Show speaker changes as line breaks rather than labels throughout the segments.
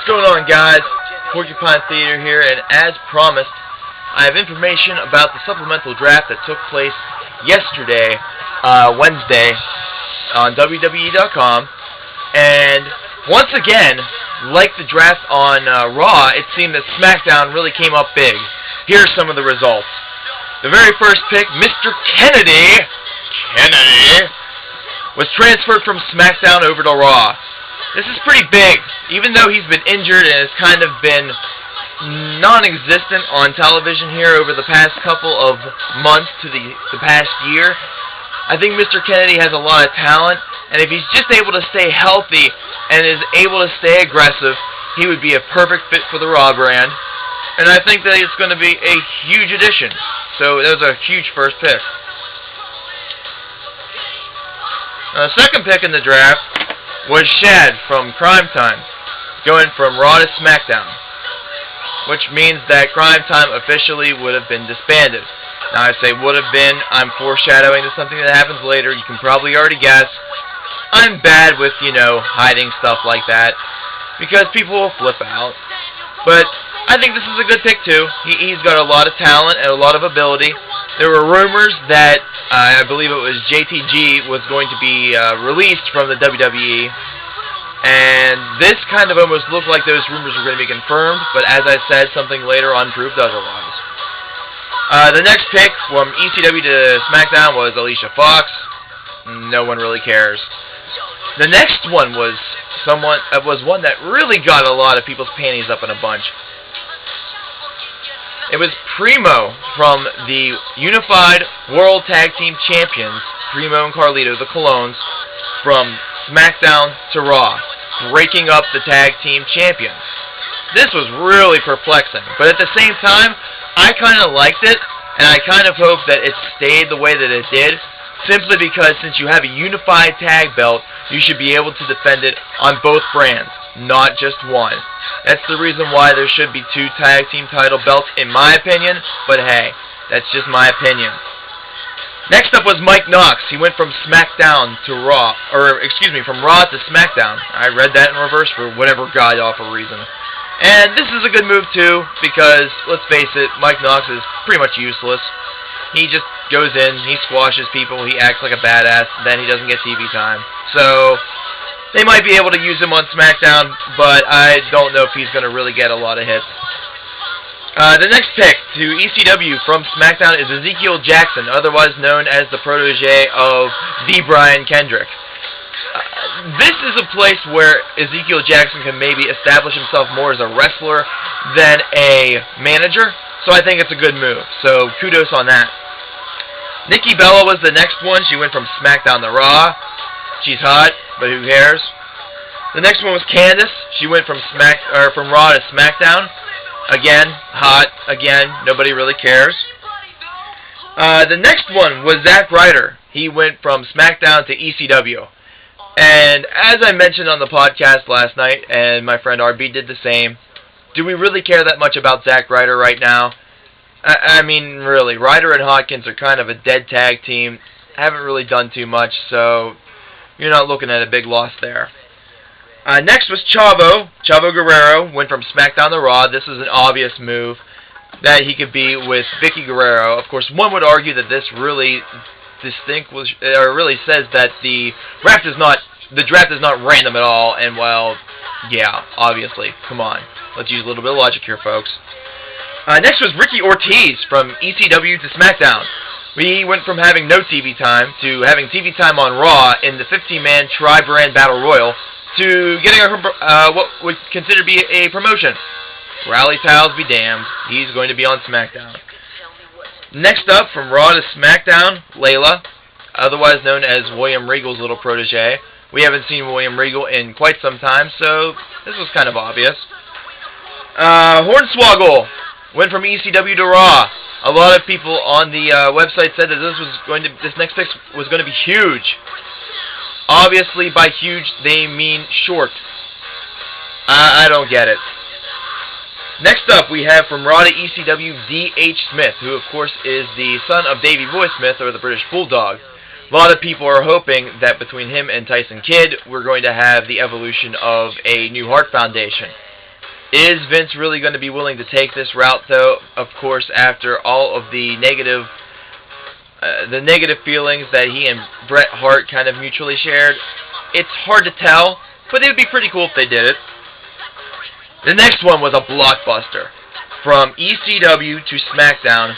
What's going on, guys? Porcupine Theater here, and as promised, I have information about the supplemental draft that took place yesterday, Wednesday, on WWE.com. And once again, like the draft on Raw, it seemed that Smackdown really came up big. Here are some of the results. The very first pick, Mr. Kennedy, was transferred from Smackdown over to Raw. This is pretty big, even though he's been injured and has kind of been non-existent on television here over the past couple of months to the past year. I think Mr. Kennedy has a lot of talent, and if he's just able to stay healthy and is able to stay aggressive, he would be a perfect fit for the Raw brand. And I think that it's going to be a huge addition. So that was a huge first pick. The second pick in the draft was Shad from Crime Time, going from Raw to Smackdown, which means that Crime Time officially would have been disbanded. Now I say would have been, I'm foreshadowing to something that happens later. You can probably already guess. I'm bad with, hiding stuff like that, because people will flip out. But I think this is a good pick too. He's got a lot of talent and a lot of ability. There were rumors that I believe it was JTG was going to be released from the WWE, and this kind of almost looked like those rumors were going to be confirmed, but as I said, something later on proved otherwise. The next pick from ECW to SmackDown was Alicia Fox. No one really cares. The next one was one that really got a lot of people's panties up in a bunch. It was Primo from the Unified World Tag Team Champions, Primo and Carlito, the Colognes, from SmackDown to Raw, breaking up the Tag Team Champions. This was really perplexing, but at the same time, I kind of liked it, and I kind of hope that it stayed the way that it did, simply because since you have a unified tag belt, you should be able to defend it on both brands, not just one. That's the reason why there should be 2 tag team title belts, in my opinion, but hey, that's just my opinion. Next up was Mike Knox. He went from SmackDown to Raw, from Raw to SmackDown. I read that in reverse for whatever god-awful reason. And this is a good move too, because, let's face it, Mike Knox is pretty much useless. He just goes in, he squashes people, he acts like a badass, then he doesn't get TV time. So they might be able to use him on SmackDown, but I don't know if he's going to really get a lot of hits. The next pick to ECW from SmackDown is Ezekiel Jackson, otherwise known as the protege of the Brian Kendrick. This is a place where Ezekiel Jackson can maybe establish himself more as a wrestler than a manager, so I think it's a good move. So kudos on that. Nikki Bella was the next one. She went from SmackDown to Raw. She's hot, but who cares? The next one was Candice. She went from Raw to SmackDown. Again, hot. Again, nobody really cares. The next one was Zack Ryder. He went from SmackDown to ECW. And as I mentioned on the podcast last night, and my friend RB did the same, do we really care that much about Zack Ryder right now? I mean, really, Ryder and Hawkins are kind of a dead tag team. Haven't really done too much, so you're not looking at a big loss there. Next was Chavo. Chavo Guerrero went from SmackDown to Raw. This is an obvious move that he could be with Vicky Guerrero. Of course, one would argue that this really really says that the draft is not random at all. And well, yeah, obviously, come on, let's use a little bit of logic here, folks. Next was Ricky Ortiz from ECW to SmackDown. We went from having no TV time to having TV time on Raw in the 15-man Tri-Brand Battle Royal to getting what would consider to be a promotion. Rally towels be damned. He's going to be on SmackDown. Next up, from Raw to SmackDown, Layla, otherwise known as William Regal's little protege. We haven't seen William Regal in quite some time, so this was kind of obvious. Hornswoggle went from ECW to Raw. A lot of people on the website said that this next pick was going to be huge. Obviously, by huge, they mean short. I don't get it. Next up, we have from Raw to ECW, D.H. Smith, who, of course, is the son of Davey Boy Smith, or the British Bulldog. A lot of people are hoping that between him and Tyson Kidd, we're going to have the evolution of a New Heart Foundation. Is Vince really going to be willing to take this route, though? Of course, after all of the negative feelings that he and Bret Hart kind of mutually shared, it's hard to tell, but it would be pretty cool if they did it. The next one was a blockbuster. From ECW to SmackDown,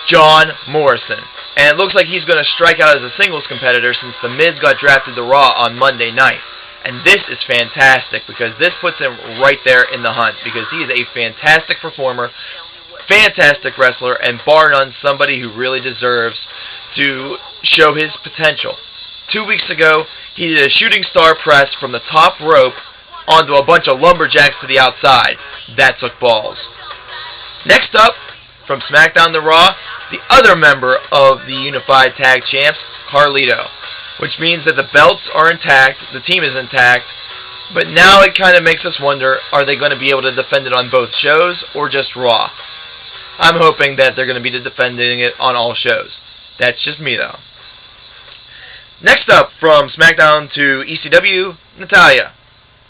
John Morrison. And it looks like he's going to strike out as a singles competitor since The Miz got drafted to Raw on Monday night. And this is fantastic because this puts him right there in the hunt because he is a fantastic performer, fantastic wrestler, and bar none somebody who really deserves to show his potential. 2 weeks ago, he did a shooting star press from the top rope onto a bunch of lumberjacks to the outside. That took balls. Next up, from SmackDown to Raw, the other member of the Unified Tag Champs, Carlito. Which means that the belts are intact, the team is intact, but now it kind of makes us wonder, are they going to be able to defend it on both shows or just Raw? I'm hoping that they're going to be defending it on all shows. That's just me, though. Next up, from SmackDown to ECW, Natalya.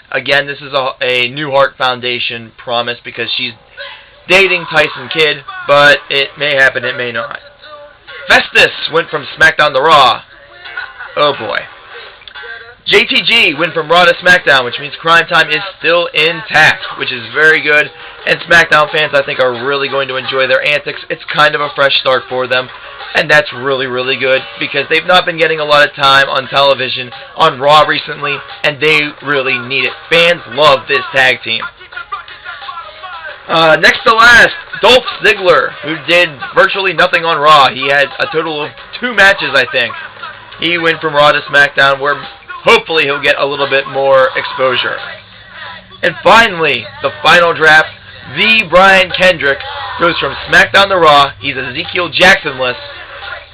Again, this is a New Heart Foundation promise because she's dating Tyson Kidd, but it may happen, it may not. Festus went from SmackDown to Raw. Oh boy. JTG went from Raw to SmackDown, which means Crime Time is still intact, which is very good. And SmackDown fans, I think, are really going to enjoy their antics. It's kind of a fresh start for them, and that's really, really good because they've not been getting a lot of time on television on Raw recently, and they really need it. Fans love this tag team. Next to last, Dolph Ziggler, who did virtually nothing on Raw. He had a total of 2 matches, I think. He went from Raw to SmackDown, where hopefully he'll get a little bit more exposure. And finally, the final draft, the Brian Kendrick goes from SmackDown to Raw. He's Ezekiel Jackson-less,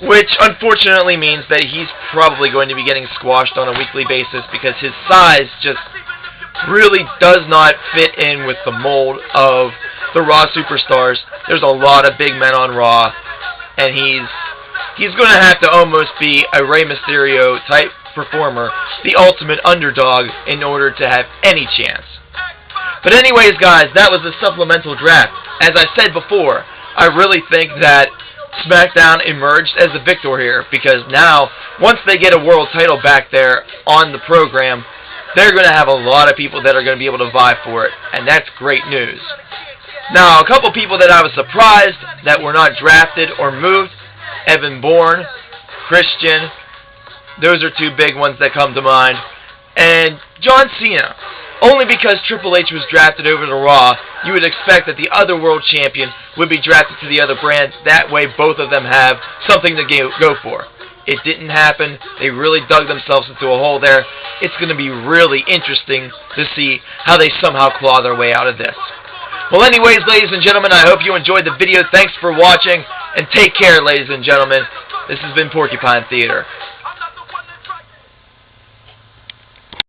which unfortunately means that he's probably going to be getting squashed on a weekly basis because his size just really does not fit in with the mold of the Raw superstars. There's a lot of big men on Raw, and he's going to have to almost be a Rey Mysterio type performer, the ultimate underdog, in order to have any chance. But anyways, guys, that was the supplemental draft. As I said before, I really think that SmackDown emerged as the victor here because now, once they get a world title back there on the program, they're going to have a lot of people that are going to be able to vie for it, and that's great news. Now, a couple people that I was surprised that were not drafted or moved, Evan Bourne, Christian, those are 2 big ones that come to mind, and John Cena. Only because Triple H was drafted over to Raw, you would expect that the other world champion would be drafted to the other brand. That way both of them have something to go for. It didn't happen. They really dug themselves into a hole there. It's going to be really interesting to see how they somehow claw their way out of this. Well, anyways, ladies and gentlemen, I hope you enjoyed the video. Thanks for watching, and take care, ladies and gentlemen. This has been Porcupine Theater.